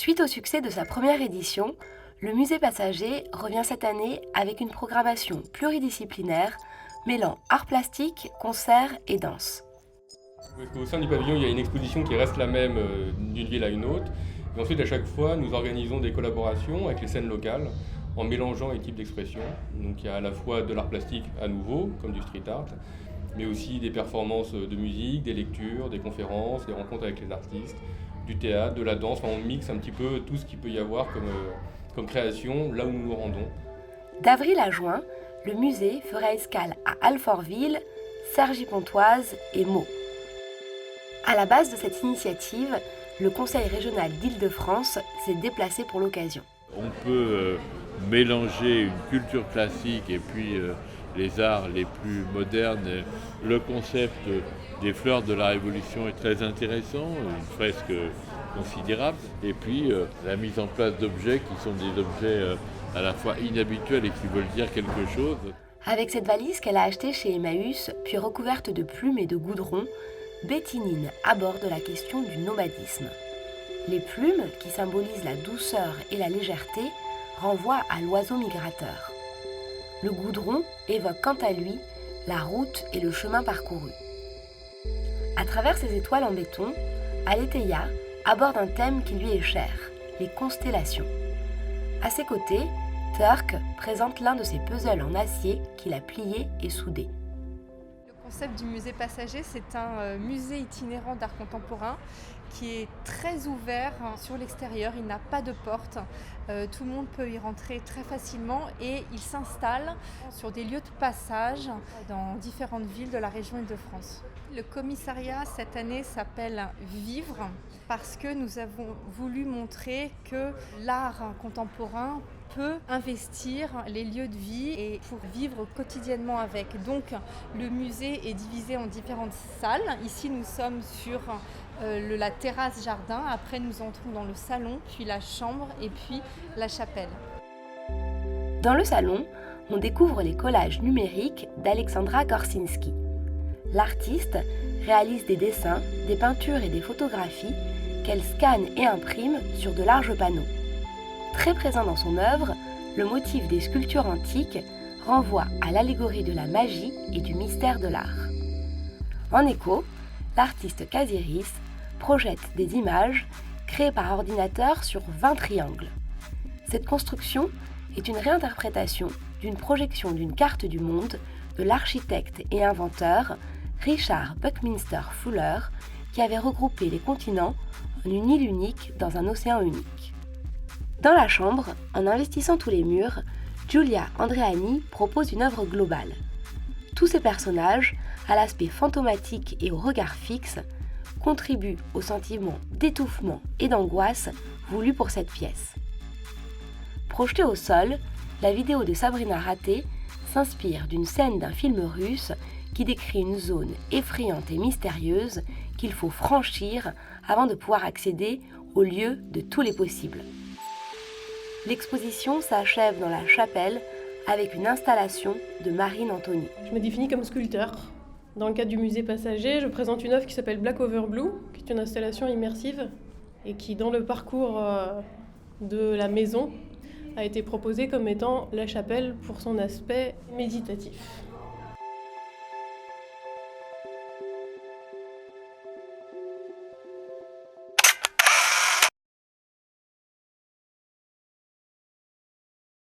Suite au succès de sa première édition, le Musée Passager revient cette année avec une programmation pluridisciplinaire mêlant art plastique, concerts et danse. Au sein du pavillon, il y a une exposition qui reste la même d'une ville à une autre. Et ensuite, à chaque fois, nous organisons des collaborations avec les scènes locales en mélangeant les types d'expressions. Donc il y a à la fois de l'art plastique à nouveau, comme du street art, mais aussi des performances de musique, des lectures, des conférences, des rencontres avec les artistes, du théâtre, de la danse. Enfin, on mixe un petit peu tout ce qu'il peut y avoir comme création là où nous nous rendons. D'avril à juin, le musée fera escale à Alfortville, Cergy-Pontoise et Meaux. À la base de cette initiative, le Conseil régional d'Île-de-France s'est déplacé pour l'occasion. On peut mélanger une culture classique et puis les arts les plus modernes. Le concept des fleurs de la Révolution est très intéressant, une fresque considérable. Et puis la mise en place d'objets qui sont des objets à la fois inhabituels et qui veulent dire quelque chose. Avec cette valise qu'elle a achetée chez Emmaüs, puis recouverte de plumes et de goudron, Betty Nin aborde la question du nomadisme. Les plumes, qui symbolisent la douceur et la légèreté, renvoient à l'oiseau migrateur. Le goudron évoque quant à lui la route et le chemin parcouru. À travers ces étoiles en béton, Aletheia aborde un thème qui lui est cher, les constellations. À ses côtés, Turk présente l'un de ses puzzles en acier qu'il a plié et soudé. Le concept du musée Passager, c'est un musée itinérant d'art contemporain qui est très ouvert sur l'extérieur, il n'a pas de porte, tout le monde peut y rentrer très facilement et il s'installe sur des lieux de passage dans différentes villes de la région Île-de-France. Le commissariat cette année s'appelle Vivre parce que nous avons voulu montrer que l'art contemporain peut investir les lieux de vie et pour vivre quotidiennement avec. Donc le musée est divisé en différentes salles. Ici nous sommes sur la terrasse jardin, après nous entrons dans le salon, puis la chambre et puis la chapelle. Dans le salon, on découvre les collages numériques d'Alexandra Korsinski. L'artiste réalise des dessins, des peintures et des photographies qu'elle scanne et imprime sur de larges panneaux. Très présent dans son œuvre, le motif des sculptures antiques renvoie à l'allégorie de la magie et du mystère de l'art. En écho, l'artiste Kasiris projette des images créées par ordinateur sur 20 triangles. Cette construction est une réinterprétation d'une projection d'une carte du monde de l'architecte et inventeur Richard Buckminster Fuller qui avait regroupé les continents en une île unique dans un océan unique. Dans la chambre, en investissant tous les murs, Giulia Andreani propose une œuvre globale. Tous ces personnages, à l'aspect fantomatique et au regard fixe, contribuent au sentiment d'étouffement et d'angoisse voulu pour cette pièce. Projetée au sol, la vidéo de Sabrina Raté s'inspire d'une scène d'un film russe qui décrit une zone effrayante et mystérieuse qu'il faut franchir avant de pouvoir accéder au lieu de tous les possibles. L'exposition s'achève dans la chapelle avec une installation de Marine Anthony. Je me définis comme sculpteur. Dans le cadre du musée Passager, je présente une œuvre qui s'appelle Black Over Blue, qui est une installation immersive et qui, dans le parcours de la maison, a été proposée comme étant la chapelle pour son aspect méditatif.